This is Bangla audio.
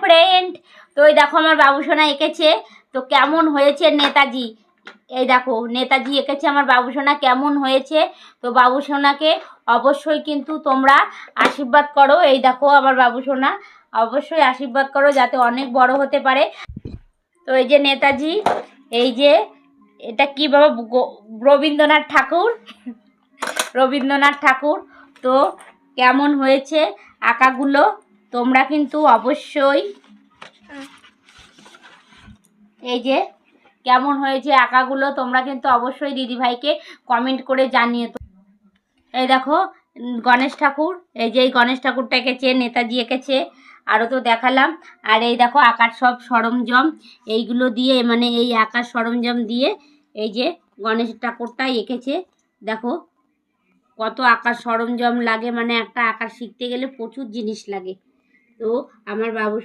ফ্রেন্ড। তো এই দেখো আমার বাবুসোনা এঁকেছে, তো কেমন হয়েছে নেতাজি, এই দেখো নেতাজি এঁকেছে আমার বাবুসোনা, কেমন হয়েছে। তো বাবুসোনাকে অবশ্যই কিন্তু তোমরা আশীর্বাদ করো। এই দেখো আমার বাবুসোনা, অবশ্যই আশীর্বাদ করো যাতে অনেক বড় হতে পারে। তো এই যে নেতাজি, এই যে এটা কি বাবা, রবীন্দ্রনাথ ঠাকুর, রবীন্দ্রনাথ ঠাকুর। তো কেমন হয়েছে আঁকাগুলো তোমরা কিন্তু অবশ্যই, এই যে কেমন হয়েছে আঁকাগুলো তোমরা কিন্তু অবশ্যই দিদিভাইকে কমেন্ট করে জানিয়ে। তো এই দেখো গণেশ ঠাকুর, এই যে এই গণেশ ঠাকুরটা এঁকেছে, নেতাজি এঁকেছে, আরও তো দেখালাম। আর এই দেখো আঁকার সব সরঞ্জাম, এইগুলো দিয়ে মানে এই আঁকার সরঞ্জাম দিয়ে এই যে গণেশ ঠাকুরটা এঁকেছে। দেখো কত আঁকার সরঞ্জাম লাগে, মানে একটা আঁকা শিখতে গেলে প্রচুর জিনিস লাগে। তো আমার বাবু